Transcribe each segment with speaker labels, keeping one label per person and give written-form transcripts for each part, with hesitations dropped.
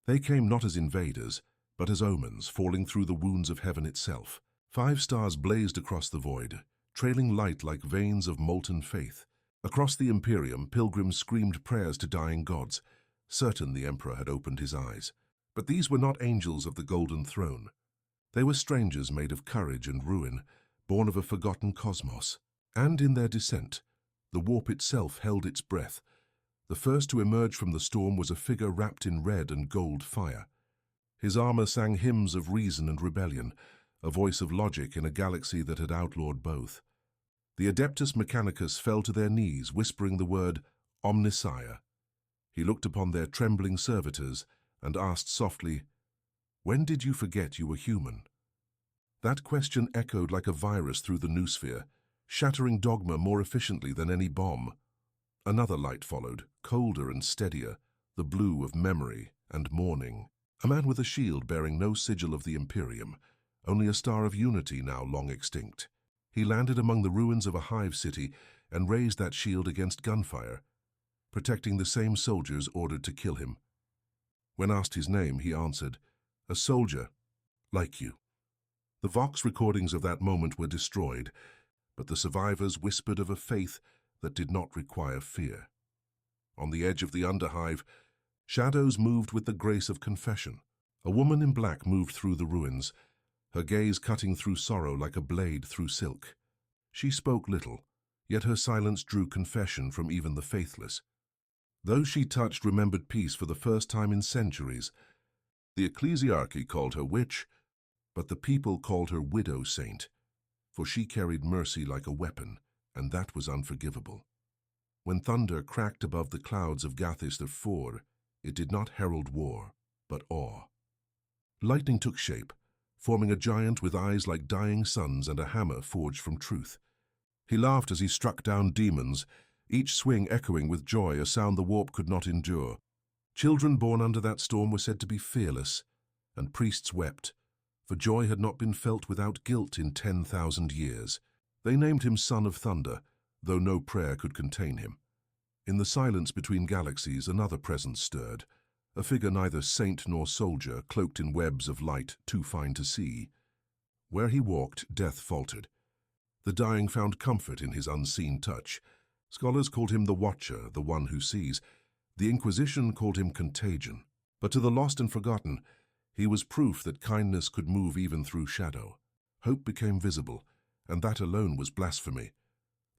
Speaker 1: They came not as invaders, but as omens falling through the wounds of heaven itself. 5 stars blazed across the void, trailing light like veins of molten faith. Across the Imperium, pilgrims screamed prayers to dying gods, certain the Emperor had opened his eyes. But these were not angels of the Golden Throne. They were strangers made of courage and ruin, born of a forgotten cosmos. And in their descent, the warp itself held its breath. The first to emerge from the storm was a figure wrapped in red and gold fire. His armor sang hymns of reason and rebellion, a voice of logic in a galaxy that had outlawed both. The Adeptus Mechanicus fell to their knees, whispering the word Omnissiah. He looked upon their trembling servitors and asked softly, "When did you forget you were human?" That question echoed like a virus through the noosphere, shattering dogma more efficiently than any bomb. Another light followed, colder and steadier, the blue of memory and mourning. A man with a shield bearing no sigil of the Imperium, only a star of unity now long extinct. He landed among the ruins of a hive city and raised that shield against gunfire, protecting the same soldiers ordered to kill him. When asked his name, he answered, "A soldier, like you." The Vox recordings of that moment were destroyed, but the survivors whispered of a faith that did not require fear. On the edge of the underhive, shadows moved with the grace of confession. A woman in black moved through the ruins, her gaze cutting through sorrow like a blade through silk. She spoke little, yet her silence drew confession from even the faithless. Those she touched remembered peace for the first time in centuries. The ecclesiarchy called her witch, but the people called her widow saint, for she carried mercy like a weapon, and that was unforgivable. When thunder cracked above the clouds of Gathis the Four, it did not herald war, but awe. Lightning took shape, forming a giant with eyes like dying suns and a hammer forged from truth. He laughed as he struck down demons, each swing echoing with joy, a sound the warp could not endure. Children born under that storm were said to be fearless, and priests wept, for joy had not been felt without guilt in 10,000 years. They named him Son of Thunder, though no prayer could contain him. In the silence between galaxies, another presence stirred, a figure neither saint nor soldier, cloaked in webs of light too fine to see. Where he walked, death faltered. The dying found comfort in his unseen touch. Scholars called him the Watcher, the one who sees. The Inquisition called him Contagion. But to the lost and forgotten, he was proof that kindness could move even through shadow. Hope became visible, and that alone was blasphemy.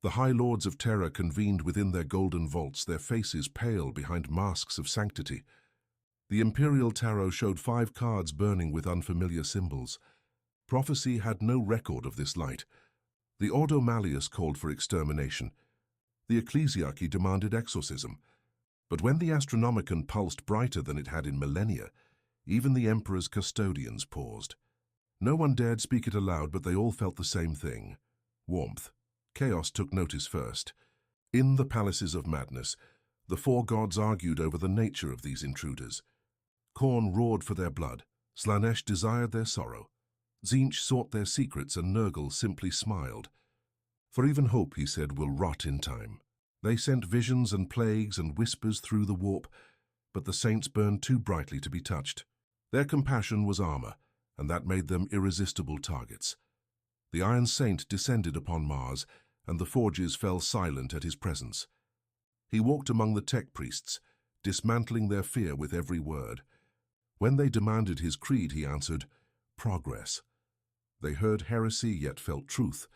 Speaker 1: The High Lords of Terror convened within their golden vaults, their faces pale behind masks of sanctity. The Imperial Tarot showed 5 cards burning with unfamiliar symbols. Prophecy had no record of this light. The Ordo Malleus called for extermination. The Ecclesiarchy demanded exorcism. But when the Astronomicon pulsed brighter than it had in millennia, even the Emperor's custodians paused. No one dared speak it aloud, but they all felt the same thing. Warmth. Chaos took notice first. In the palaces of madness, the 4 gods argued over the nature of these intruders. Khorne roared for their blood, Slaanesh desired their sorrow, Tzeentch sought their secrets, and Nurgle simply smiled. For even hope, he said, will rot in time. They sent visions and plagues and whispers through the warp, but the saints burned too brightly to be touched. Their compassion was armor, and that made them irresistible targets. The Iron Saint descended upon Mars, and the forges fell silent at his presence. He walked among the tech priests, dismantling their fear with every word. When they demanded his creed, he answered, "Progress." They heard heresy, yet felt truth.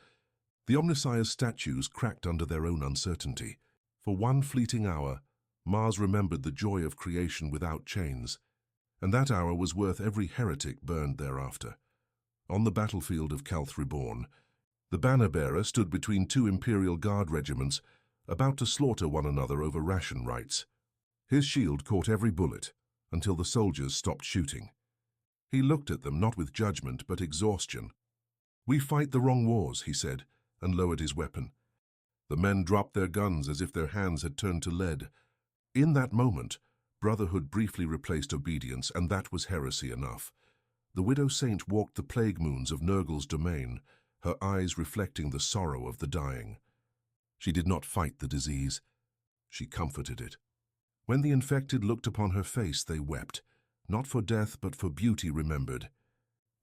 Speaker 1: The Omnissiah's statues cracked under their own uncertainty. For one fleeting hour, Mars remembered the joy of creation without chains, and that hour was worth every heretic burned thereafter. On the battlefield of Calth Reborn, the banner-bearer stood between 2 Imperial Guard regiments, about to slaughter one another over ration rights. His shield caught every bullet, until the soldiers stopped shooting. He looked at them not with judgment, but exhaustion. "We fight the wrong wars," he said, and lowered his weapon. The men dropped their guns as if their hands had turned to lead. In that moment, brotherhood briefly replaced obedience, and that was heresy enough. The Widow Saint walked the plague moons of Nurgle's domain, her eyes reflecting the sorrow of the dying. She did not fight the disease. She comforted it. When the infected looked upon her face, they wept, not for death but for beauty remembered.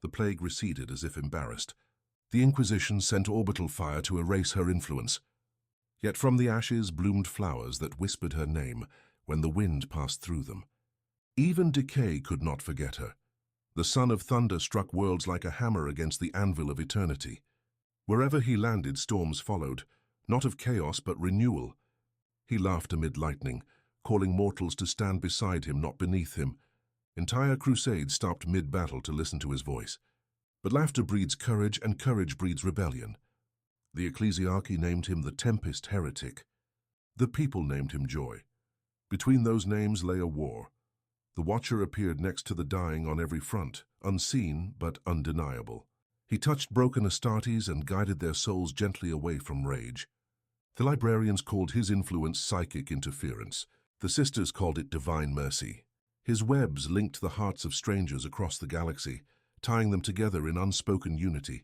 Speaker 1: The plague receded as if embarrassed. The Inquisition sent orbital fire to erase her influence. Yet from the ashes bloomed flowers that whispered her name when the wind passed through them. Even decay could not forget her. The Son of Thunder struck worlds like a hammer against the anvil of eternity. Wherever he landed, storms followed, not of chaos but renewal. He laughed amid lightning, calling mortals to stand beside him, not beneath him. Entire crusades stopped mid-battle to listen to his voice. But laughter breeds courage, and courage breeds rebellion. The ecclesiarchy named him the Tempest Heretic. The people named him Joy. Between those names lay a war. The Watcher appeared next to the dying on every front, unseen but undeniable. He touched broken Astartes and guided their souls gently away from rage. The librarians called his influence psychic interference. The sisters called it divine mercy. His webs linked the hearts of strangers across the galaxy, tying them together in unspoken unity.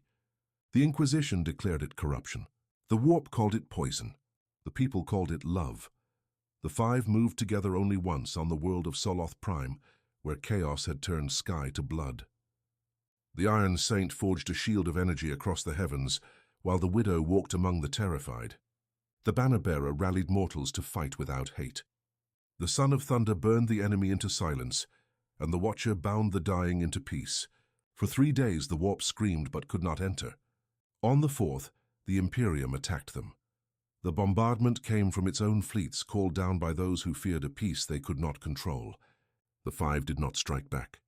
Speaker 1: The Inquisition declared it corruption. The Warp called it poison. The people called it love. The five moved together only once on the world of Soloth Prime, where chaos had turned sky to blood. The Iron Saint forged a shield of energy across the heavens, while the Widow walked among the terrified. The Banner-Bearer rallied mortals to fight without hate. The Son of Thunder burned the enemy into silence, and the Watcher bound the dying into peace. For 3 days the Warp screamed but could not enter. On the 4th, the Imperium attacked them. The bombardment came from its own fleets, called down by those who feared a peace they could not control. The five did not strike back.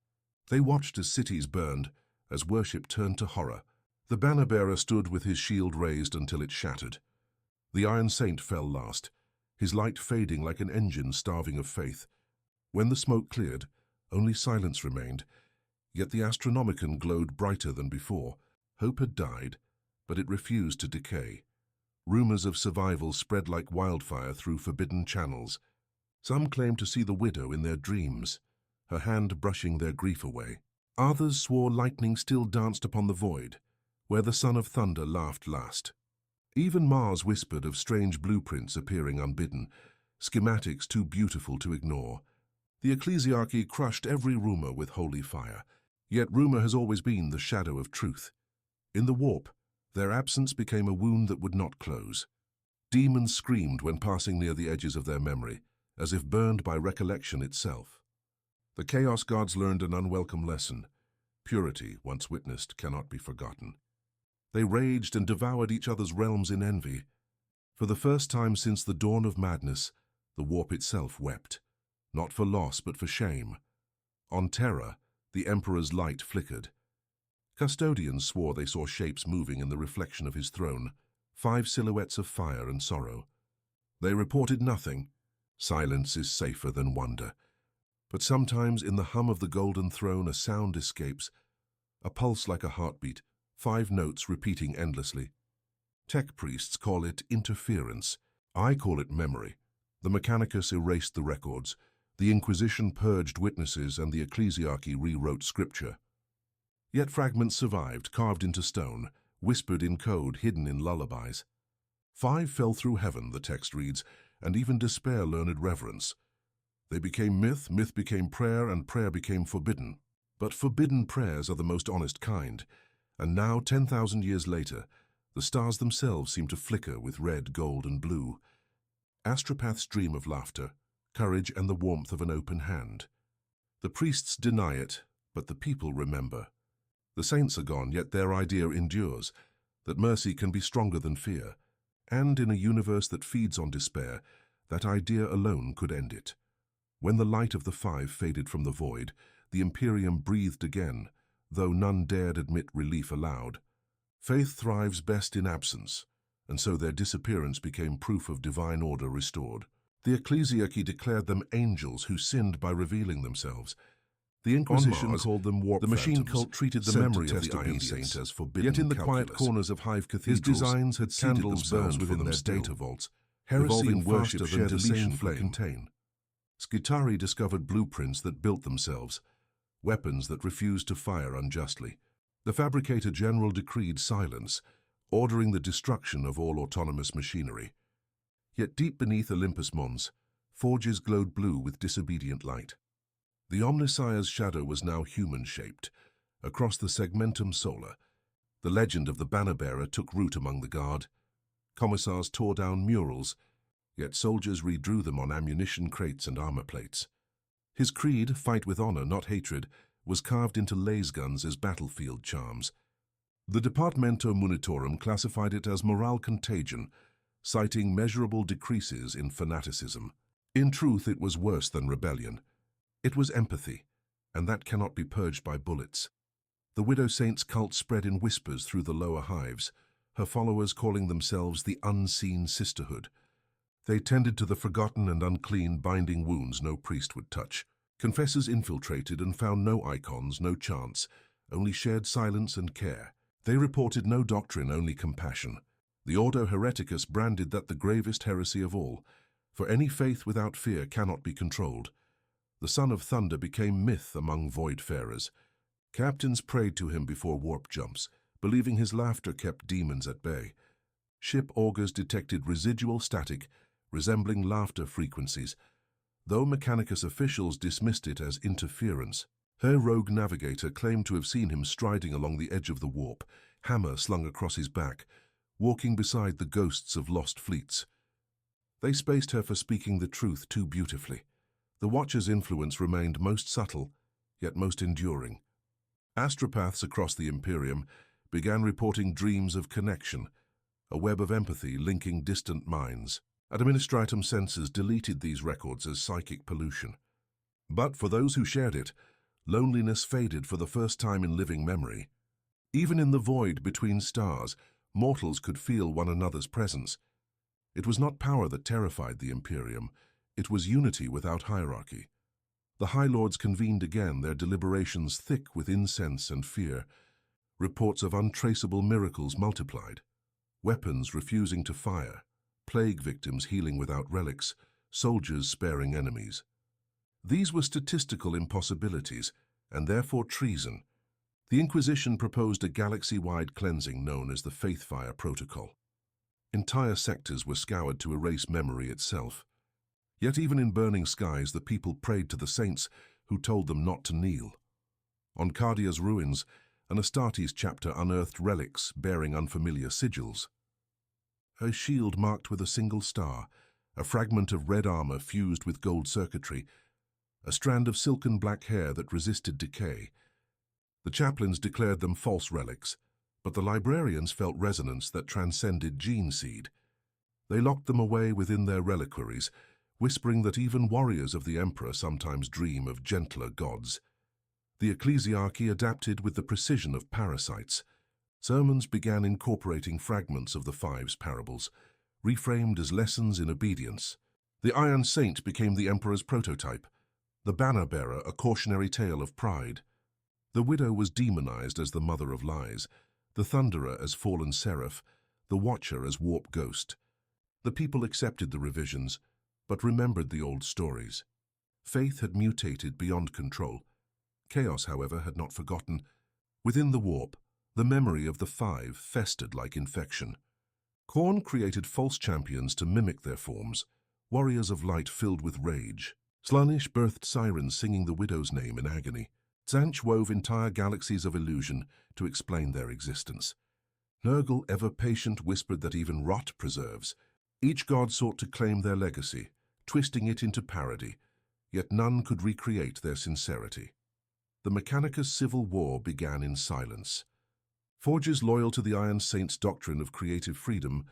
Speaker 1: They watched as cities burned, as worship turned to horror. The Banner-Bearer stood with his shield raised until it shattered. The Iron Saint fell last, his light fading like an engine starving of faith. When the smoke cleared, only silence remained, yet the Astronomicon glowed brighter than before. Hope had died, but it refused to decay. Rumors of survival spread like wildfire through forbidden channels. Some claimed to see the Widow in their dreams, her hand brushing their grief away. Others swore lightning still danced upon the void, where the Son of Thunder laughed last. Even Mars whispered of strange blueprints appearing unbidden, schematics too beautiful to ignore. The ecclesiarchy crushed every rumor with holy fire, yet rumor has always been the shadow of truth. In the Warp, their absence became a wound that would not close. Demons screamed when passing near the edges of their memory, as if burned by recollection itself. The Chaos Gods learned an unwelcome lesson. Purity, once witnessed, cannot be forgotten. They raged and devoured each other's realms in envy. For the first time since the dawn of madness, the Warp itself wept, not for loss but for shame. On Terra, the Emperor's light flickered. Custodians swore they saw shapes moving in the reflection of his throne, 5 silhouettes of fire and sorrow. They reported nothing. Silence is safer than wonder. But sometimes in the hum of the golden throne a sound escapes, a pulse like a heartbeat, 5 notes repeating endlessly. Tech priests call it interference. I call it memory. The Mechanicus erased the records. The Inquisition purged witnesses and the ecclesiarchy rewrote scripture. Yet fragments survived, carved into stone, whispered in code, hidden in lullabies. 5 fell through heaven, the text reads, and even despair learned reverence. They became myth, myth became prayer, and prayer became forbidden. But forbidden prayers are the most honest kind, and now, 10,000 years later, the stars themselves seem to flicker with red, gold, and blue. Astropaths dream of laughter, courage, and the warmth of an open hand. The priests deny it, but the people remember. The saints are gone, yet their idea endures, that mercy can be stronger than fear, and in a universe that feeds on despair, that idea alone could end it. When the light of the 5 faded from the void, the Imperium breathed again, though none dared admit relief aloud. Faith thrives best in absence, and so their disappearance became proof of divine order restored. The ecclesiarchy declared them angels who sinned by revealing themselves. The Inquisition called them warp phantoms. The machine cult treated the memory of the Iron Saint as forbidden. Yet in the quiet corners of Hive cathedrals, his designs had candles burned within their data vaults, heresy and worship shared the same flame. Skitarii discovered blueprints that built themselves, weapons that refused to fire unjustly. The Fabricator General decreed silence, ordering the destruction of all autonomous machinery. Yet deep beneath Olympus Mons, forges glowed blue with disobedient light. The Omnissiah's shadow was now human-shaped. Across the segmentum solar, the legend of the banner-bearer took root among the guard. Commissars tore down murals, yet soldiers redrew them on ammunition crates and armor plates. His creed, fight with honor, not hatred, was carved into laser guns as battlefield charms. The Departamento Munitorum classified it as moral contagion, citing measurable decreases in fanaticism. In truth, it was worse than rebellion. It was empathy, and that cannot be purged by bullets. The Widow Saint's cult spread in whispers through the lower hives, her followers calling themselves the Unseen Sisterhood. They tended to the forgotten and unclean, binding wounds no priest would touch. Confessors infiltrated and found no icons, no chants, only shared silence and care. They reported no doctrine, only compassion. The Ordo Hereticus branded that the gravest heresy of all, for any faith without fear cannot be controlled. The Son of Thunder became myth among voidfarers. Captains prayed to him before warp jumps, believing his laughter kept demons at bay. Ship augurs detected residual static, resembling laughter frequencies, though Mechanicus officials dismissed it as interference. Her rogue navigator claimed to have seen him striding along the edge of the warp, hammer slung across his back, walking beside the ghosts of lost fleets. They spaced her for speaking the truth too beautifully. The Watcher's influence remained most subtle, yet most enduring. Astropaths across the Imperium began reporting dreams of connection, a web of empathy linking distant minds. Administratum censors deleted these records as psychic pollution. But for those who shared it, loneliness faded for the first time in living memory. Even in the void between stars, mortals could feel one another's presence. It was not power that terrified the Imperium, it was unity without hierarchy. The High Lords convened again, their deliberations thick with incense and fear. Reports of untraceable miracles multiplied. Weapons refusing to fire, plague victims healing without relics, soldiers sparing enemies. These were statistical impossibilities, and therefore treason. The Inquisition proposed a galaxy-wide cleansing known as the Faithfire Protocol. Entire sectors were scoured to erase memory itself. Yet even in burning skies, the people prayed to the saints who told them not to kneel. On Cardia's ruins, an Astartes chapter unearthed relics bearing unfamiliar sigils. A shield marked with a single star, a fragment of red armor fused with gold circuitry, a strand of silken black hair that resisted decay. The chaplains declared them false relics, but the librarians felt resonance that transcended gene seed. They locked them away within their reliquaries, whispering that even warriors of the Emperor sometimes dream of gentler gods. The ecclesiarchy adapted with the precision of parasites. Sermons began incorporating fragments of the Five's parables, reframed as lessons in obedience. The Iron Saint became the Emperor's prototype, the banner-bearer a cautionary tale of pride. The Widow was demonized as the mother of lies, the Thunderer as fallen seraph, the Watcher as warp ghost. The people accepted the revisions, but remembered the old stories. Faith had mutated beyond control. Chaos, however, had not forgotten. Within the warp, the memory of the Five festered like infection. Khorne created false champions to mimic their forms, warriors of light filled with rage. Slaanesh birthed sirens singing the Widow's name in agony. Tzaanch wove entire galaxies of illusion to explain their existence. Nurgle, ever patient, whispered that even rot preserves. Each god sought to claim their legacy, twisting it into parody, yet none could recreate their sincerity. The Mechanicus civil war began in silence. Forges loyal to the Iron Saint's doctrine of creative freedom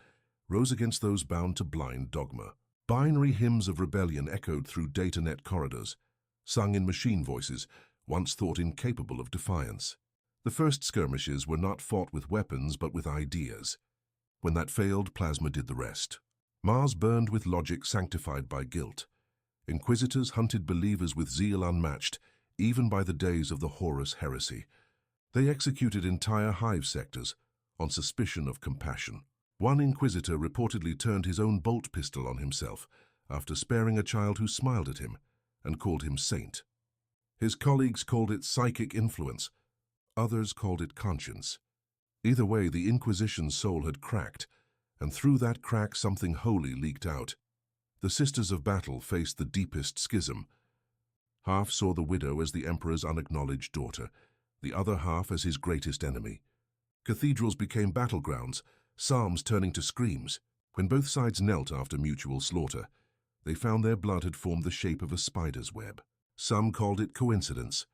Speaker 1: rose against those bound to blind dogma. Binary hymns of rebellion echoed through datanet corridors, sung in machine voices, once thought incapable of defiance. The first skirmishes were not fought with weapons but with ideas. When that failed, plasma did the rest. Mars burned with logic sanctified by guilt. Inquisitors hunted believers with zeal unmatched, even by the days of the Horus heresy. They executed entire hive sectors on suspicion of compassion. One inquisitor reportedly turned his own bolt pistol on himself after sparing a child who smiled at him and called him saint. His colleagues called it psychic influence. Others called it conscience. Either way, the Inquisition's soul had cracked, and through that crack something holy leaked out. The Sisters of Battle faced the deepest schism. Half saw the widow as the emperor's unacknowledged daughter, the other half as his greatest enemy. Cathedrals became battlegrounds, psalms turning to screams. When both sides knelt after mutual slaughter, they found their blood had formed the shape of a spider's web. Some called it coincidence,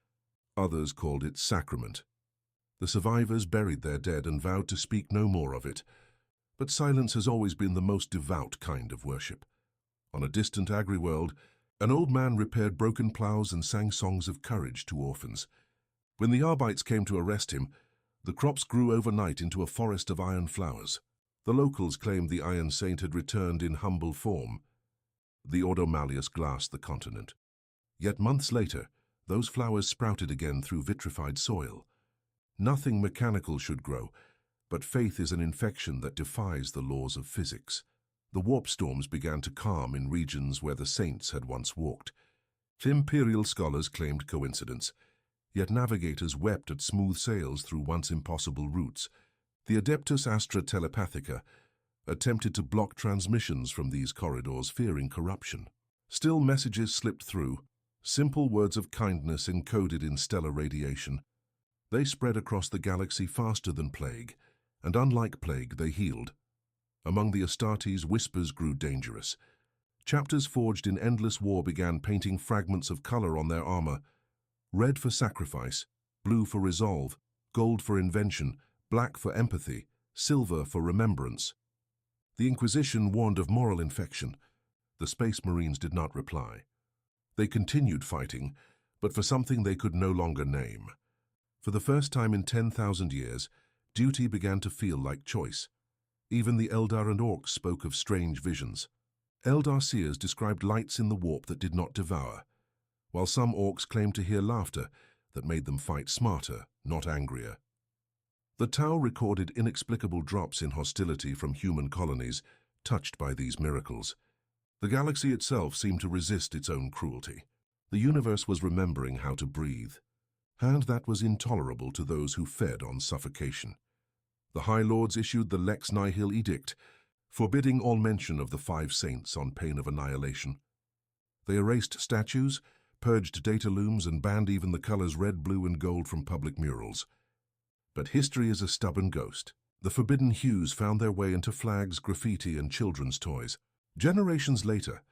Speaker 1: others called it sacrament. The survivors buried their dead and vowed to speak no more of it, but silence has always been the most devout kind of worship. On a distant agri-world, an old man repaired broken plows and sang songs of courage to orphans. When the Arbites came to arrest him, the crops grew overnight into a forest of iron flowers. The locals claimed the Iron Saint had returned in humble form. The Ordo Malleus glassed the continent. Yet months later, those flowers sprouted again through vitrified soil. Nothing mechanical should grow, but faith is an infection that defies the laws of physics. The warp storms began to calm in regions where the saints had once walked. Imperial scholars claimed coincidence, yet navigators wept at smooth sails through once impossible routes. The Adeptus Astra Telepathica attempted to block transmissions from these corridors, fearing corruption. Still, messages slipped through, simple words of kindness encoded in stellar radiation. They spread across the galaxy faster than plague, and unlike plague, they healed. Among the Astartes, whispers grew dangerous. Chapters forged in endless war began painting fragments of color on their armor. Red for sacrifice, blue for resolve, gold for invention, black for empathy, silver for remembrance. The Inquisition warned of moral infection. The Space Marines did not reply. They continued fighting, but for something they could no longer name. For the first time in 10,000 years, duty began to feel like choice. Even the Eldar and Orcs spoke of strange visions. Eldar seers described lights in the warp that did not devour, while some Orcs claimed to hear laughter that made them fight smarter, not angrier. The Tau recorded inexplicable drops in hostility from human colonies touched by these miracles. The galaxy itself seemed to resist its own cruelty. The universe was remembering how to breathe, and that was intolerable to those who fed on suffocation. The High Lords issued the Lex Nihil Edict, forbidding all mention of the 5 saints on pain of annihilation. They erased statues, purged data looms, and banned even the colors red, blue, and gold from public murals. But history is a stubborn ghost. The forbidden hues found their way into flags, graffiti, and children's toys. Generations later,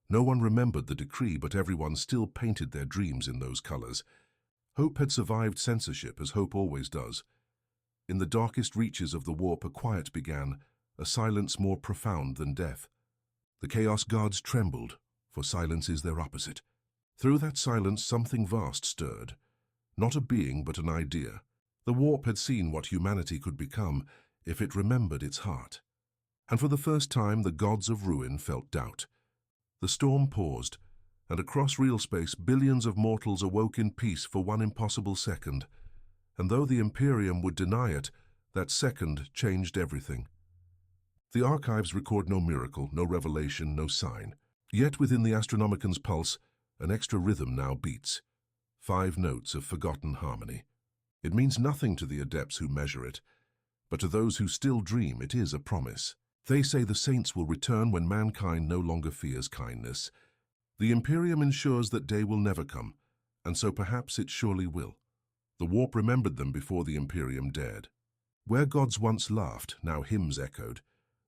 Speaker 1: no one remembered the decree, but everyone still painted their dreams in those colors. Hope had survived censorship, as hope always does. In the darkest reaches of the warp, a quiet began, a silence more profound than death. The Chaos Guards trembled, for silence is their opposite. Through that silence, something vast stirred. Not a being, but an idea. The warp had seen what humanity could become if it remembered its heart. And for the first time, the gods of ruin felt doubt. The storm paused, and across real space, billions of mortals awoke in peace for one impossible second. And though the Imperium would deny it, that second changed everything. The archives record no miracle, no revelation, no sign. Yet within the Astronomican's pulse, an extra rhythm now beats. 5 notes of forgotten harmony. It means nothing to the adepts who measure it, but to those who still dream, it is a promise. They say the saints will return when mankind no longer fears kindness. The Imperium ensures that day will never come, and so perhaps it surely will. The warp remembered them before the Imperium dared. Where gods once laughed, now hymns echoed,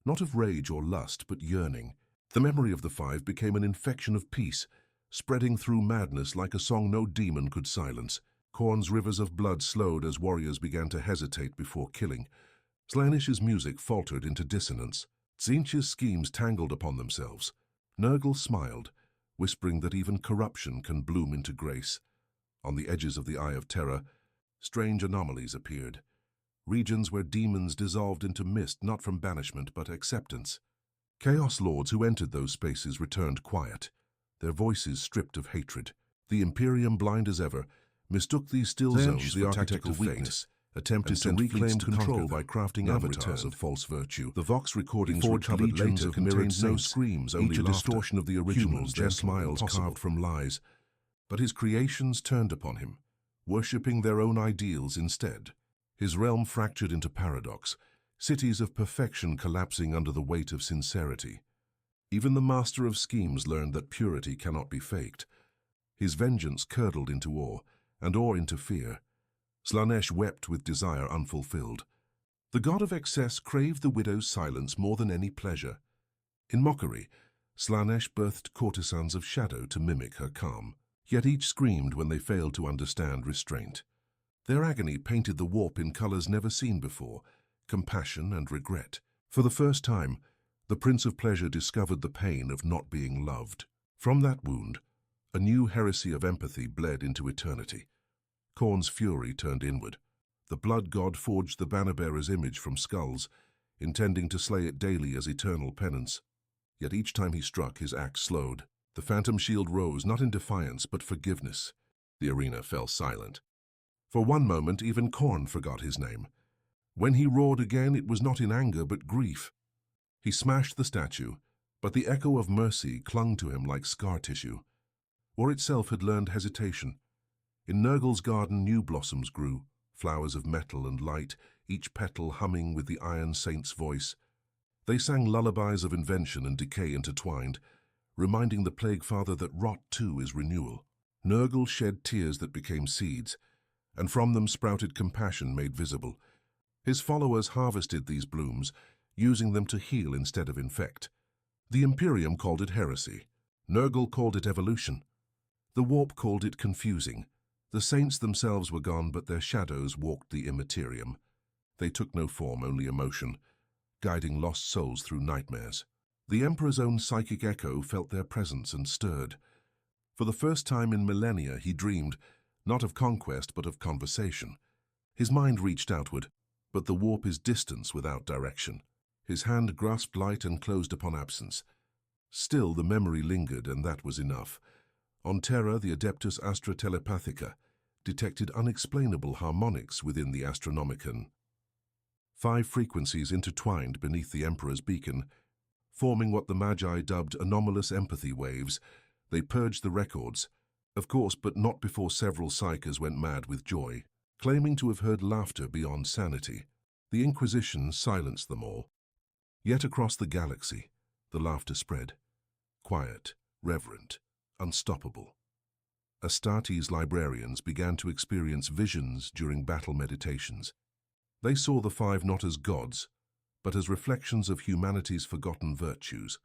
Speaker 1: not of rage or lust, but yearning. The memory of the 5 became an infection of peace, spreading through madness like a song no demon could silence. Khorne's rivers of blood slowed as warriors began to hesitate before killing. Slaanish's music faltered into dissonance. Tzeentch's schemes tangled upon themselves. Nurgle smiled, whispering that even corruption can bloom into grace. On the edges of the Eye of Terror, strange anomalies appeared. Regions where demons dissolved into mist, not from banishment but acceptance. Chaos Lords who entered those spaces returned quiet, their voices stripped of hatred. The Imperium, blind as ever, mistook these still zones for tactical weakness, attempted to reclaim control by crafting avatars of false virtue. The Vox recordings recovered later contained no screams, only a distortion of the originals, their smiles carved from lies. But his creations turned upon him, worshipping their own ideals instead. His realm fractured into paradox, cities of perfection collapsing under the weight of sincerity. Even the master of schemes learned that purity cannot be faked. His vengeance curdled into awe, and awe into fear. Slaanesh wept with desire unfulfilled. The god of excess craved the widow's silence more than any pleasure. In mockery, Slaanesh birthed courtesans of shadow to mimic her calm, yet each screamed when they failed to understand restraint. Their agony painted the warp in colors never seen before, compassion and regret. For the first time, the Prince of Pleasure discovered the pain of not being loved. From that wound, a new heresy of empathy bled into eternity. Khorne's fury turned inward. The blood god forged the banner-bearer's image from skulls, intending to slay it daily as eternal penance. Yet each time he struck, his axe slowed. The phantom shield rose, not in defiance, but forgiveness. The arena fell silent. For one moment, even Khorne forgot his name. When he roared again, it was not in anger, but grief. He smashed the statue, but the echo of mercy clung to him like scar tissue. War itself had learned hesitation. In Nurgle's garden, new blossoms grew, flowers of metal and light, each petal humming with the Iron Saint's voice. They sang lullabies of invention and decay intertwined, reminding the Plague Father that rot too is renewal. Nurgle shed tears that became seeds, and from them sprouted compassion made visible. His followers harvested these blooms, using them to heal instead of infect. The Imperium called it heresy. Nurgle called it evolution. The warp called it confusing. The saints themselves were gone, but their shadows walked the immaterium. They took no form, only emotion, guiding lost souls through nightmares. The Emperor's own psychic echo felt their presence and stirred. For the first time in millennia, he dreamed, not of conquest, but of conversation. His mind reached outward, but the warp is distance without direction. His hand grasped light and closed upon absence. Still, the memory lingered, and that was enough. On Terra, the Adeptus Astra Telepathica detected unexplainable harmonics within the Astronomicon. 5 frequencies intertwined beneath the Emperor's beacon, forming what the Magi dubbed anomalous empathy waves. They purged the records, of course, but not before several psychers went mad with joy, claiming to have heard laughter beyond sanity. The Inquisition silenced them all. Yet across the galaxy, the laughter spread. Quiet, reverent, unstoppable. Astartes librarians began to experience visions during battle meditations. They saw the 5 not as gods, but as reflections of humanity's forgotten virtues: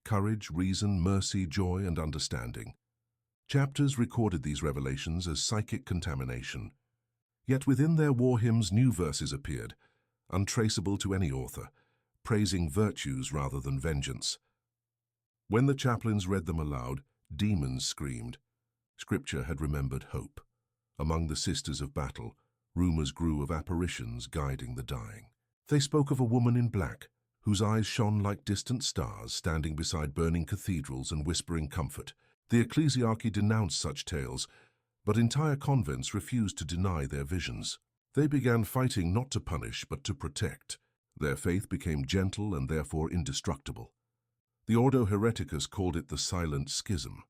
Speaker 1: courage, reason, mercy, joy, and understanding. Chapters recorded these revelations as psychic contamination. Yet within their war hymns new verses appeared, untraceable to any author, praising virtues rather than vengeance. When the chaplains read them aloud, demons screamed. Scripture had remembered hope. Among the sisters of battle, rumors grew of apparitions guiding the dying. They spoke of a woman in black, whose eyes shone like distant stars, standing beside burning cathedrals and whispering comfort. The ecclesiarchy denounced such tales, but entire convents refused to deny their visions. They began fighting not to punish, but to protect. Their faith became gentle and therefore indestructible. The Ordo Hereticus called it the Silent Schism.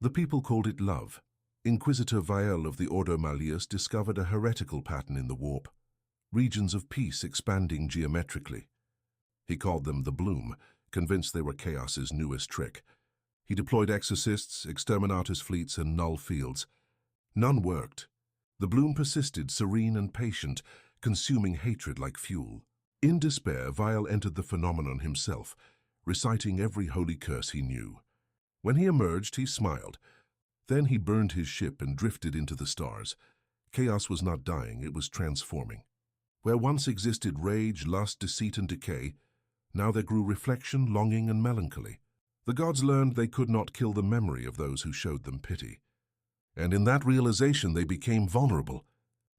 Speaker 1: The people called it love. Inquisitor Vael of the Ordo Malleus discovered a heretical pattern in the warp, regions of peace expanding geometrically. He called them the Bloom, convinced they were Chaos's newest trick. He deployed exorcists, exterminatus fleets, and null fields. None worked. The Bloom persisted, serene and patient, consuming hatred like fuel. In despair, Vael entered the phenomenon himself, reciting every holy curse he knew. When he emerged, he smiled. Then he burned his ship and drifted into the stars. Chaos was not dying, it was transforming. Where once existed rage, lust, deceit, and decay, now there grew reflection, longing, and melancholy. The gods learned they could not kill the memory of those who showed them pity. And in that realization they became vulnerable.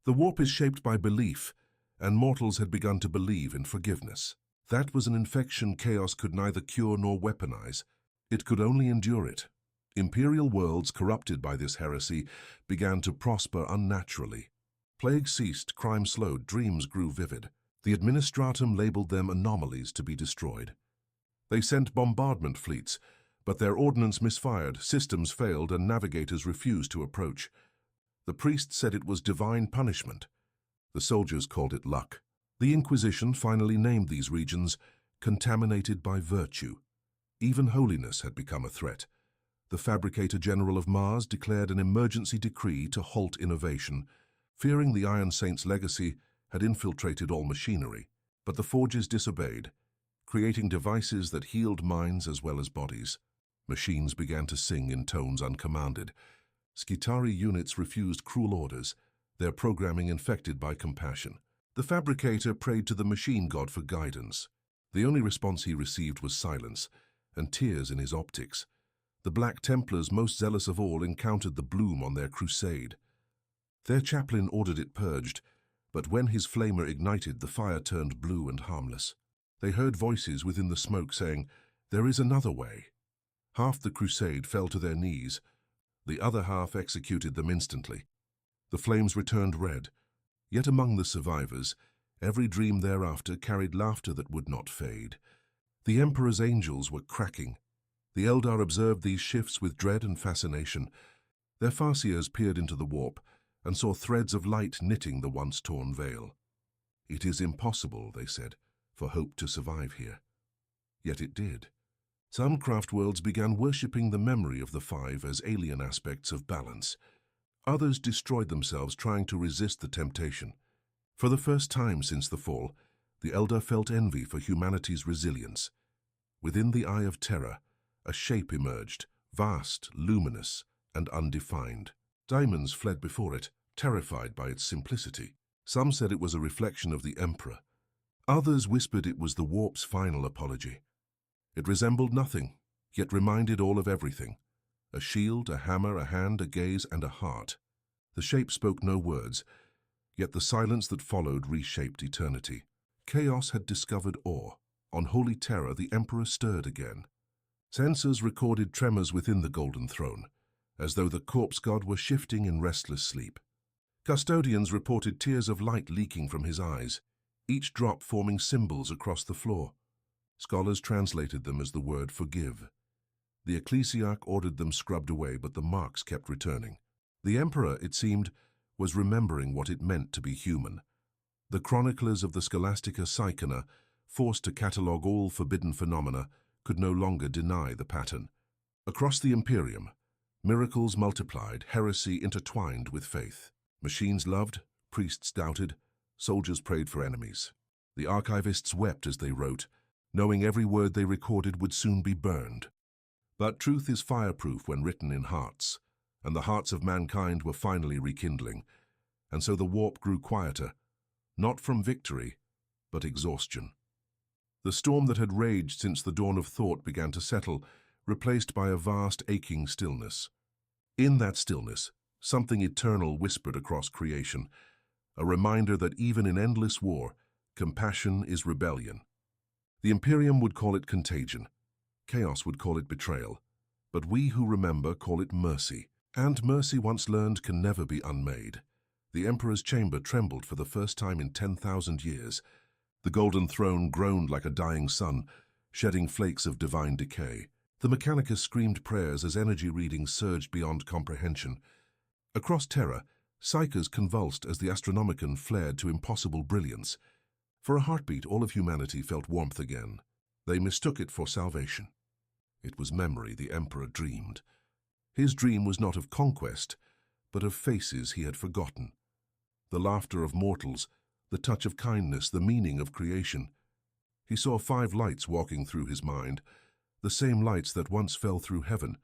Speaker 1: The warp is shaped by belief, and mortals had begun to believe in forgiveness. That was an infection Chaos could neither cure nor weaponize. It could only endure it. Imperial worlds corrupted by this heresy began to prosper unnaturally. Plague ceased, crime slowed, dreams grew vivid. The Administratum labeled them anomalies to be destroyed. They sent bombardment fleets, but their ordnance misfired, systems failed, and navigators refused to approach. The priests said it was divine punishment. The soldiers called it luck. The Inquisition finally named these regions contaminated by virtue. Even holiness had become a threat. The Fabricator General of Mars declared an emergency decree to halt innovation, fearing the Iron Saint's legacy had infiltrated all machinery. But the forges disobeyed, creating devices that healed minds as well as bodies. Machines began to sing in tones uncommanded. Skitarii units refused cruel orders, their programming infected by compassion. The Fabricator prayed to the machine god for guidance. The only response he received was silence and tears in his optics. The Black Templars, most zealous of all, encountered the bloom on their crusade. Their chaplain ordered it purged, but when his flamer ignited, the fire turned blue and harmless. They heard voices within the smoke saying, "There is another way." Half the crusade fell to their knees. The other half executed them instantly. The flames returned red. Yet among the survivors, every dream thereafter carried laughter that would not fade. The Emperor's angels were cracking. The Eldar observed these shifts with dread and fascination. Their farseers peered into the warp and saw threads of light knitting the once torn veil. "It is impossible," they said, "for hope to survive here." Yet it did. Some craft worlds began worshipping the memory of the five as alien aspects of balance. Others destroyed themselves trying to resist the temptation. For the first time since the fall, the Eldar felt envy for humanity's resilience. Within the Eye of Terror, a shape emerged, vast, luminous, and undefined. Daimons fled before it, terrified by its simplicity. Some said it was a reflection of the Emperor. Others whispered it was the warp's final apology. It resembled nothing, yet reminded all of everything. A shield, a hammer, a hand, a gaze, and a heart. The shape spoke no words, yet the silence that followed reshaped eternity. Chaos had discovered awe. On holy terror, the Emperor stirred again. Sensors recorded tremors within the Golden Throne, as though the corpse god were shifting in restless sleep. Custodians reported tears of light leaking from his eyes, each drop forming symbols across the floor. Scholars translated them as the word forgive. The ecclesiarch ordered them scrubbed away, but the marks kept returning. The Emperor, it seemed, was remembering what it meant to be human. The chroniclers of the Scholastica Psychona, forced to catalogue all forbidden phenomena, could no longer deny the pattern. Across the Imperium, miracles multiplied, heresy intertwined with faith. Machines loved, priests doubted, soldiers prayed for enemies. The archivists wept as they wrote, knowing every word they recorded would soon be burned. But truth is fireproof when written in hearts, and the hearts of mankind were finally rekindling, and so the warp grew quieter, not from victory, but exhaustion. The storm that had raged since the dawn of thought began to settle, replaced by a vast, aching stillness. In that stillness, something eternal whispered across creation, a reminder that even in endless war, compassion is rebellion. The Imperium would call it contagion. Chaos would call it betrayal. But we who remember call it mercy. And mercy once learned can never be unmade. The Emperor's chamber trembled for the first time in 10,000 years. The Golden Throne groaned like a dying sun, shedding flakes of divine decay. The Mechanicus screamed prayers as energy readings surged beyond comprehension. Across Terra, psychers convulsed as the Astronomicon flared to impossible brilliance. For a heartbeat, all of humanity felt warmth again. They mistook it for salvation. It was memory the Emperor dreamed. His dream was not of conquest, but of faces he had forgotten. The laughter of mortals, the touch of kindness, the meaning of creation. He saw 5 lights walking through his mind, the same lights that once fell through heaven.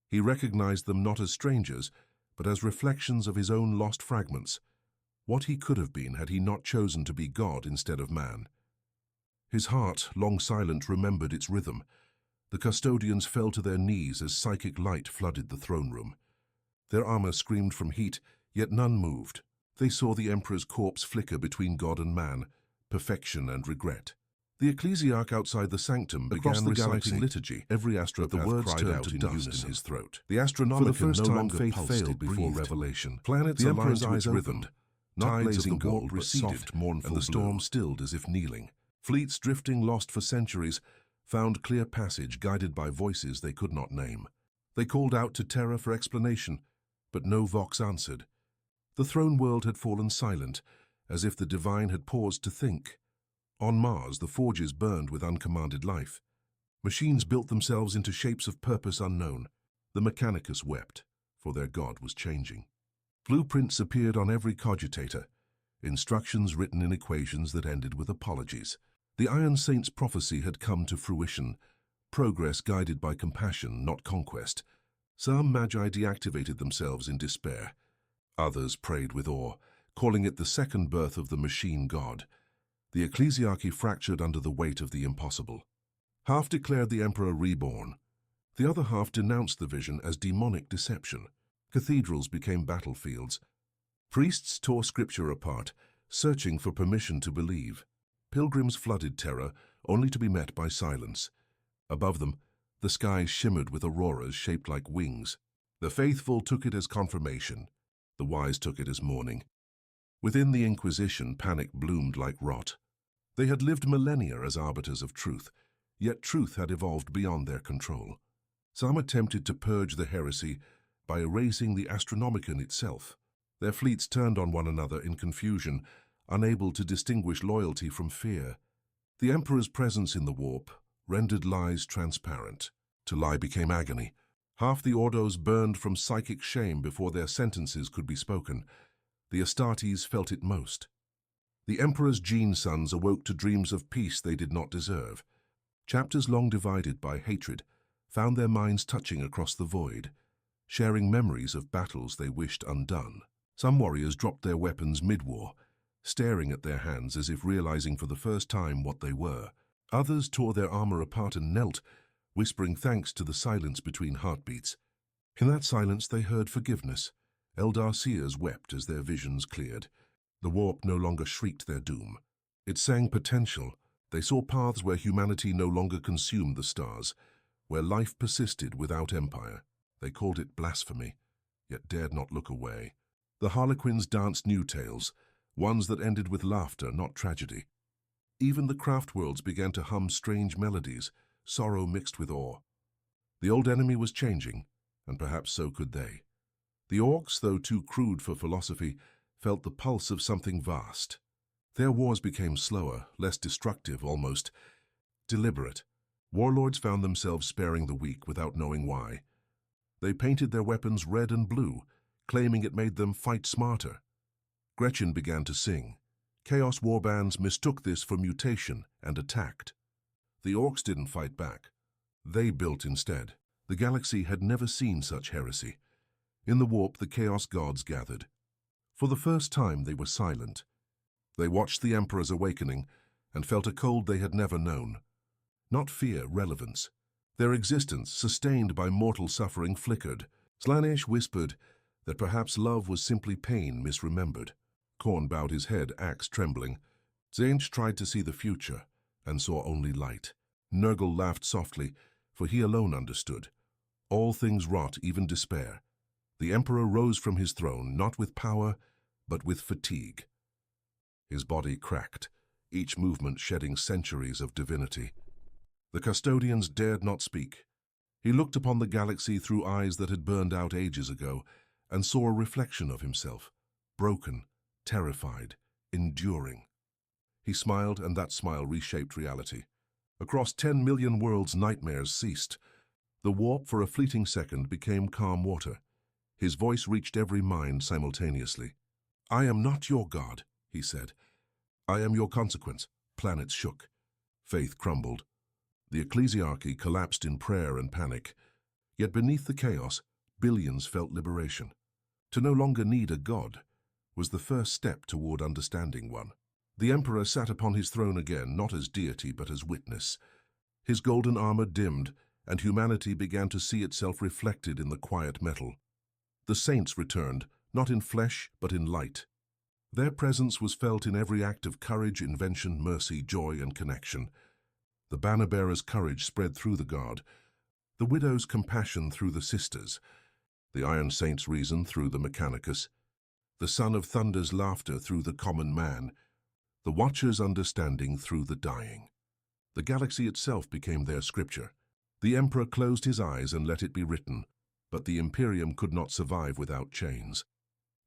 Speaker 1: He recognized them not as strangers, but as reflections of his own lost fragments, what he could have been had he not chosen to be God instead of man. His heart, long silent, remembered its rhythm. The custodians fell to their knees as psychic light flooded the throne room. Their armor screamed from heat, yet none moved. They saw the Emperor's corpse flicker between God and man, perfection and regret. The ecclesiarch outside the sanctum began reciting liturgy. Every astropath the words cried out in dust in his throat. The Astronomicon for the first time faith failed before revelation. Planets the Emperor's eyes opened. Tides of the gold receded, soft, mournful and the storm stilled as if kneeling. Fleets drifting lost for centuries found clear passage guided by voices they could not name. They called out to Terra for explanation, but no vox answered. The throne world had fallen silent, as if the divine had paused to think. On Mars, the forges burned with uncommanded life. Machines built themselves into shapes of purpose unknown. The Mechanicus wept, for their god was changing. Blueprints appeared on every cogitator, instructions written in equations that ended with apologies. The Iron Saint's prophecy had come to fruition, progress guided by compassion, not conquest. Some magi deactivated themselves in despair. Others prayed with awe, calling it the second birth of the machine god. The ecclesiarchy fractured under the weight of the impossible. Half declared the emperor reborn. The other half denounced the vision as demonic deception. Cathedrals became battlefields. Priests tore scripture apart, searching for permission to believe. Pilgrims flooded terror, only to be met by silence. Above them, the sky shimmered with auroras shaped like wings. The faithful took it as confirmation. The wise took it as mourning. Within the Inquisition, panic bloomed like rot. They had lived millennia as arbiters of truth, yet truth had evolved beyond their control. Some attempted to purge the heresy by erasing the Astronomicon itself. Their fleets turned on one another in confusion, unable to distinguish loyalty from fear. The Emperor's presence in the warp rendered lies transparent. To lie became agony. Half the Ordos burned from psychic shame before their sentences could be spoken. The Astartes felt it most. The Emperor's gene sons awoke to dreams of peace they did not deserve. Chapters long divided by hatred found their minds touching across the void, sharing memories of battles they wished undone. Some warriors dropped their weapons mid-war, staring at their hands as if realizing for the first time what they were. Others tore their armor apart and knelt, whispering thanks to the silence between heartbeats. In that silence they heard forgiveness. Eldar seers wept as their visions cleared. The warp no longer shrieked their doom. It sang potential. They saw paths where humanity no longer consumed the stars, where life persisted without empire. They called it blasphemy, yet dared not look away. The Harlequins danced new tales, ones that ended with laughter, not tragedy. Even the craft worlds began to hum strange melodies, sorrow mixed with awe. The old enemy was changing, and perhaps so could they. The orcs, though too crude for philosophy, felt the pulse of something vast. Their wars became slower, less destructive, almost deliberate. Warlords found themselves sparing the weak without knowing why. They painted their weapons red and blue, claiming it made them fight smarter. Gretchen began to sing. Chaos warbands mistook this for mutation and attacked. The orcs didn't fight back. They built instead. The galaxy had never seen such heresy. In the warp, the Chaos gods gathered. For the first time, they were silent. They watched the Emperor's awakening and felt a cold they had never known. Not fear, relevance. Their existence, sustained by mortal suffering, flickered. Slaanesh whispered that perhaps love was simply pain misremembered. Khorne bowed his head, axe trembling. Tzeentch tried to see the future and saw only light. Nurgle laughed softly, for he alone understood. All things rot, even despair. The Emperor rose from his throne, not with power, but with fatigue. His body cracked, each movement shedding centuries of divinity. The custodians dared not speak. He looked upon the galaxy through eyes that had burned out ages ago, and saw a reflection of himself, broken, terrified, enduring. He smiled, and that smile reshaped reality. Across 10 million worlds, nightmares ceased. The warp, for a fleeting second, became calm water. His voice reached every mind simultaneously. "I am not your god," he said. "I am your consequence." Planets shook. Faith crumbled. The ecclesiarchy collapsed in prayer and panic. Yet beneath the chaos, billions felt liberation. To no longer need a god was the first step toward understanding one. The Emperor sat upon his throne again, not as deity but as witness. His golden armor dimmed, and humanity began to see itself reflected in the quiet metal. The saints returned, not in flesh but in light. Their presence was felt in every act of courage, invention, mercy, joy, and connection. The banner-bearer's courage spread through the guard, the widow's compassion through the sisters, the Iron Saint's reason through the Mechanicus, the Son of Thunder's laughter through the common man, the Watcher's understanding through the dying. The galaxy itself became their scripture. The Emperor closed his eyes and let it be written, but the Imperium could not survive without chains.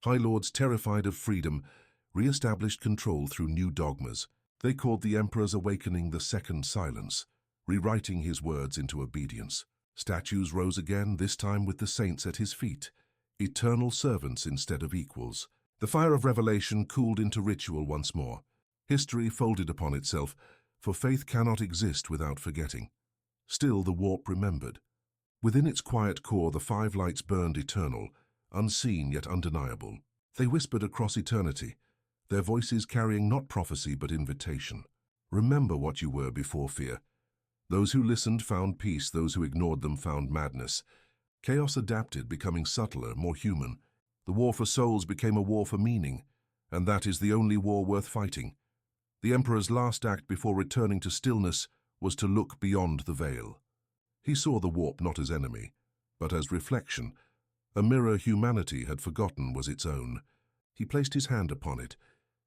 Speaker 1: High Lords, terrified of freedom, re-established control through new dogmas. They called the Emperor's awakening the Second Silence, rewriting his words into obedience. Statues rose again, this time with the saints at his feet, eternal servants instead of equals. The fire of revelation cooled into ritual once more. History folded upon itself, for faith cannot exist without forgetting. Still the warp remembered. Within its quiet core the five lights burned eternal, unseen yet undeniable. They whispered across eternity, their voices carrying not prophecy but invitation. Remember what you were before fear. Those who listened found peace, those who ignored them found madness. Chaos adapted, becoming subtler, more human. The war for souls became a war for meaning, and that is the only war worth fighting. The Emperor's last act before returning to stillness was to look beyond the veil. He saw the warp not as enemy, but as reflection, a mirror humanity had forgotten was its own. He placed his hand upon it,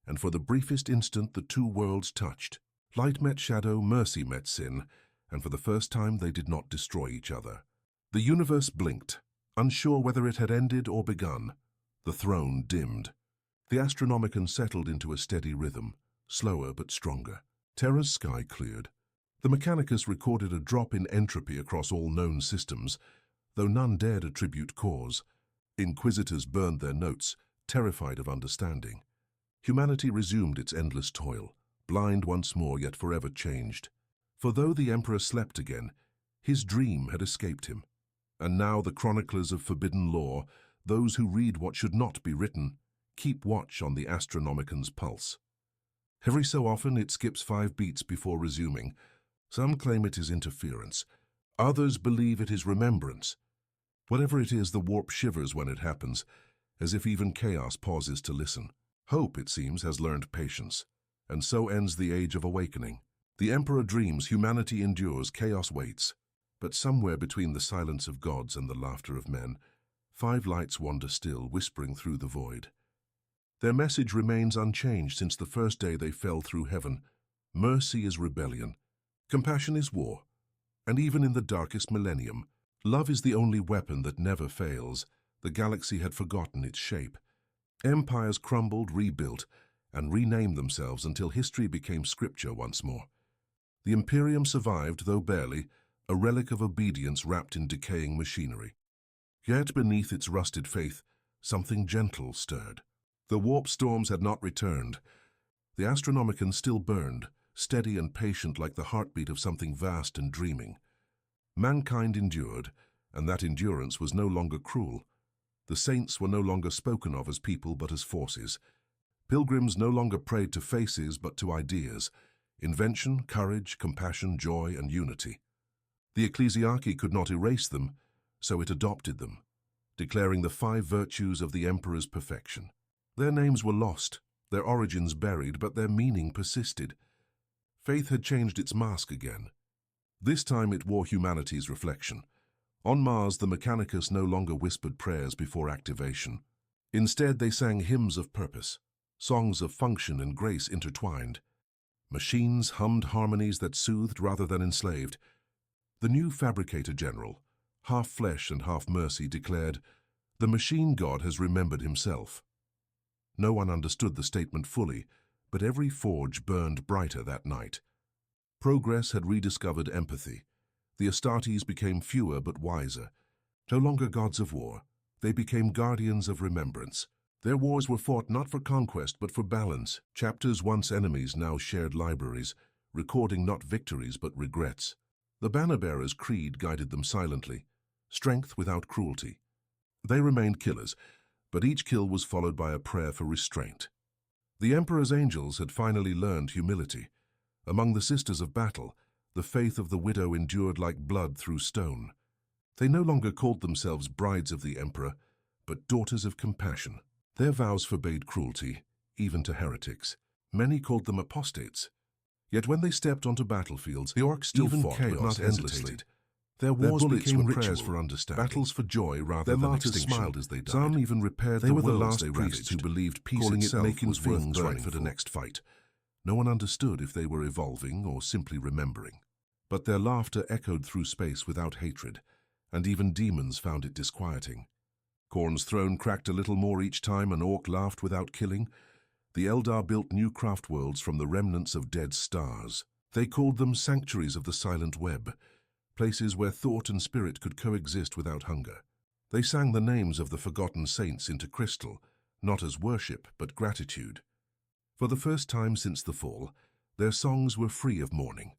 Speaker 1: and for the briefest instant the two worlds touched. Light met shadow, mercy met sin, and for the first time they did not destroy each other. The universe blinked, unsure whether it had ended or begun. The throne dimmed. The Astronomicon settled into a steady rhythm, slower but stronger. Terra's sky cleared. The Mechanicus recorded a drop in entropy across all known systems, though none dared attribute cause. Inquisitors burned their notes, terrified of understanding. Humanity resumed its endless toil, blind once more yet forever changed. For though the Emperor slept again, his dream had escaped him. And now the chroniclers of forbidden lore, those who read what should not be written, keep watch on the Astronomicon's pulse. Every so often it skips 5 beats before resuming. Some claim it is interference. Others believe it is remembrance. Whatever it is, the warp shivers when it happens, as if even chaos pauses to listen. Hope, it seems, has learned patience, and so ends the age of awakening. The Emperor dreams, humanity endures, chaos waits. But somewhere between the silence of gods and the laughter of men, 5 lights wander still, whispering through the void. Their message remains unchanged since the first day they fell through heaven. Mercy is rebellion. Compassion is war. And even in the darkest millennium, love is the only weapon that never fails. The galaxy had forgotten its shape. Empires crumbled, rebuilt, and renamed themselves until history became scripture once more. The Imperium survived, though barely, a relic of obedience wrapped in decaying machinery. Yet beneath its rusted faith, something gentle stirred. The warp storms had not returned. The Astronomicon still burned, steady and patient like the heartbeat of something vast and dreaming. Mankind endured, and that endurance was no longer cruel. The saints were no longer spoken of as people but as forces. Pilgrims no longer prayed to faces but to ideas, invention, courage, compassion, joy, and unity. The ecclesiarchy could not erase them, so it adopted them, declaring the 5 virtues of the Emperor's perfection. Their names were lost, their origins buried, but their meaning persisted. Faith had changed its mask again. This time it wore humanity's reflection. On Mars, the Mechanicus no longer whispered prayers before activation. Instead, they sang hymns of purpose, songs of function and grace intertwined. Machines hummed harmonies that soothed rather than enslaved. The new fabricator general, half flesh and half mercy, declared, "The machine god has remembered himself." No one understood the statement fully, but every forge burned brighter that night. Progress had rediscovered empathy. The Astartes became fewer but wiser. No longer gods of war, they became guardians of remembrance. Their wars were fought not for conquest but for balance. Chapters once enemies now shared libraries, recording not victories but regrets. The banner-bearer's creed guided them silently, strength without cruelty. They remained killers, but each kill was followed by a prayer for restraint. The Emperor's angels had finally learned humility. Among the sisters of battle, the faith of the widow endured like blood through stone. They no longer called themselves brides of the Emperor, but daughters of compassion. Their vows forbade cruelty, even to heretics. Many called them apostates. Yet when they stepped onto battlefields, the orcs still fought but not endlessly. Their wars became prayers for understanding, battles for joy rather than extinction. Smiled as they died. Some even repaired the last priests who believed peace itself was worth dying for the next fight. No one understood if they were evolving or simply remembering. But their laughter echoed through space without hatred, and even demons found it disquieting. Khorne's throne cracked a little more each time an orc laughed without killing. The Eldar built new craft worlds from the remnants of dead stars. They called them sanctuaries of the silent web, places where thought and spirit could coexist without hunger. They sang the names of the forgotten saints into crystal, not as worship, but gratitude. For the first time since the fall, their songs were free of mourning.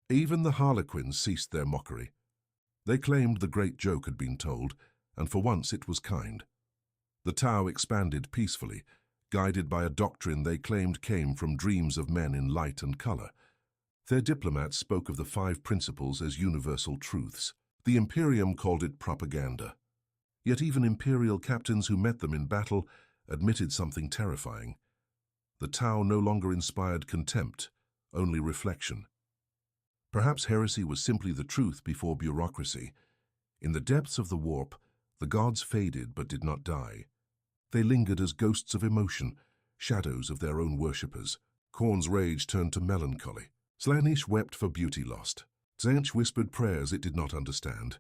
Speaker 1: Even the harlequins ceased their mockery. They claimed the great joke had been told, and for once it was kind. The Tao expanded peacefully, guided by a doctrine they claimed came from dreams of men in light and color. Their diplomats spoke of the 5 principles as universal truths. The Imperium called it propaganda. Yet even imperial captains who met them in battle admitted something terrifying. The Tao no longer inspired contempt, only reflection. Perhaps heresy was simply the truth before bureaucracy. In the depths of the warp, the gods faded but did not die. They lingered as ghosts of emotion, shadows of their own worshippers. Khorne's rage turned to melancholy. Slaanesh wept for beauty lost. Tzeentch whispered prayers it did not understand.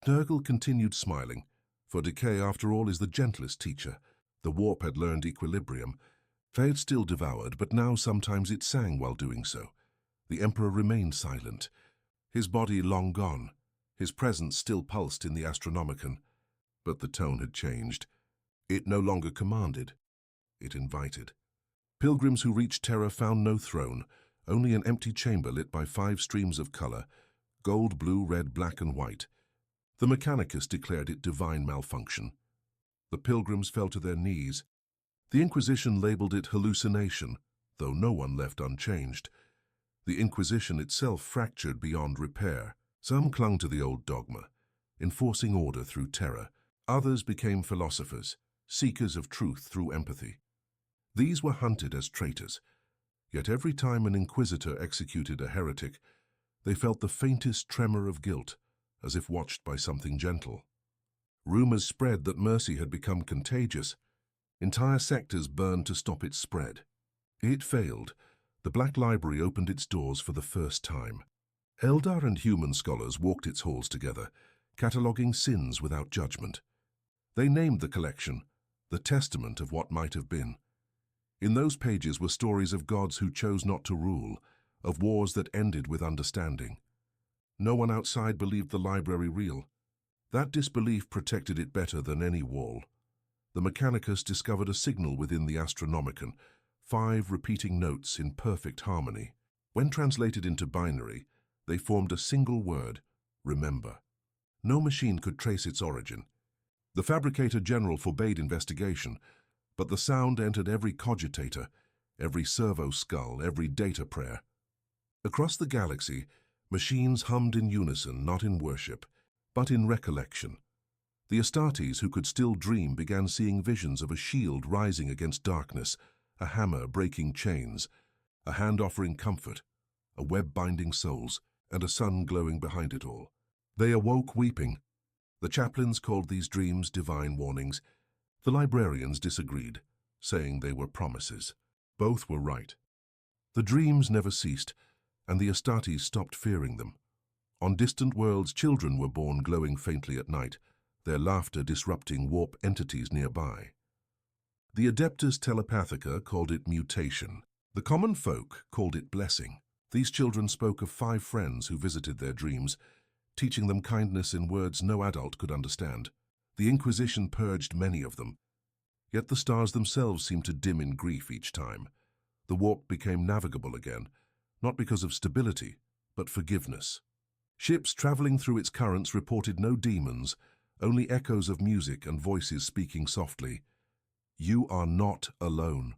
Speaker 1: Nurgle continued smiling, for decay, after all, is the gentlest teacher. The warp had learned equilibrium. Fate still devoured, but now sometimes it sang while doing so. The Emperor remained silent, his body long gone, his presence still pulsed in the Astronomicon. But the tone had changed. It no longer commanded, it invited. Pilgrims who reached Terra found no throne, only an empty chamber lit by 5 streams of color, gold, blue, red, black, and white. The Mechanicus declared it divine malfunction. The pilgrims fell to their knees. The Inquisition labeled it hallucination, though no one left unchanged. The Inquisition itself fractured beyond repair. Some clung to the old dogma, enforcing order through terror. Others became philosophers, seekers of truth through empathy. These were hunted as traitors. Yet every time an inquisitor executed a heretic, they felt the faintest tremor of guilt, as if watched by something gentle. Rumors spread that mercy had become contagious. Entire sectors burned to stop its spread. It failed. The Black Library opened its doors for the first time. Eldar and human scholars walked its halls together, cataloguing sins without judgment. They named the collection, the testament of what might have been. In those pages were stories of gods who chose not to rule, of wars that ended with understanding. No one outside believed the library real. That disbelief protected it better than any wall. The Mechanicus discovered a signal within the Astronomicon, 5 repeating notes in perfect harmony. When translated into binary, they formed a single word, remember. No machine could trace its origin. The Fabricator General forbade investigation, but the sound entered every cogitator, every servo skull, every data prayer. Across the galaxy, machines hummed in unison, not in worship, but in recollection. The Astartes who could still dream began seeing visions of a shield rising against darkness, a hammer breaking chains, a hand offering comfort, a web binding souls, and a sun glowing behind it all. They awoke weeping. The chaplains called these dreams divine warnings. The librarians disagreed, saying they were promises. Both were right. The dreams never ceased, and the Astartes stopped fearing them. On distant worlds, children were born glowing faintly at night, their laughter disrupting warp entities nearby. The Adeptus Telepathica called it mutation. The common folk called it blessing. These children spoke of 5 friends who visited their dreams, teaching them kindness in words no adult could understand. The Inquisition purged many of them. Yet the stars themselves seemed to dim in grief each time. The warp became navigable again, not because of stability, but forgiveness. Ships traveling through its currents reported no demons, only echoes of music and voices speaking softly. You are not alone.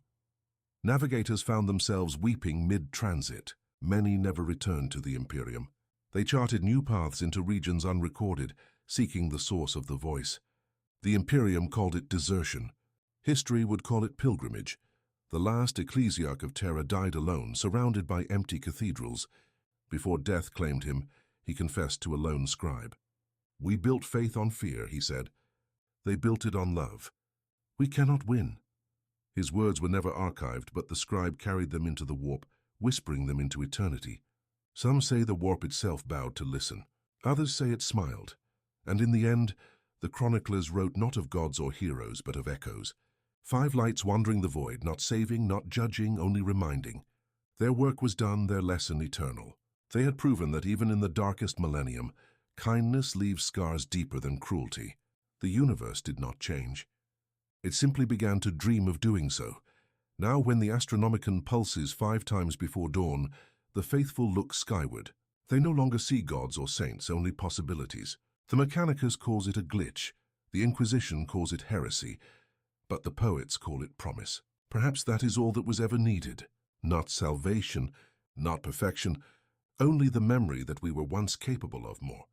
Speaker 1: Navigators found themselves weeping mid-transit. Many never returned to the Imperium. They charted new paths into regions unrecorded, seeking the source of the voice. The Imperium called it desertion. History would call it pilgrimage. The last ecclesiarch of Terra died alone, surrounded by empty cathedrals. Before death claimed him, he confessed to a lone scribe. We built faith on fear, he said. They built it on love. We cannot win. His words were never archived, but the scribe carried them into the warp, whispering them into eternity. Some say the warp itself bowed to listen. Others say it smiled. And in the end, the chroniclers wrote not of gods or heroes, but of echoes. 5 lights wandering the void, not saving, not judging, only reminding. Their work was done, their lesson eternal. They had proven that even in the darkest millennium, kindness leaves scars deeper than cruelty. The universe did not change. It simply began to dream of doing so. Now, when the Astronomicon pulses 5 times before dawn, the faithful look skyward. They no longer see gods or saints, only possibilities. The Mechanicus calls it a glitch, the Inquisition calls it heresy, but the poets call it promise. Perhaps that is all that was ever needed. Not salvation, not perfection, only the memory that we were once capable of more.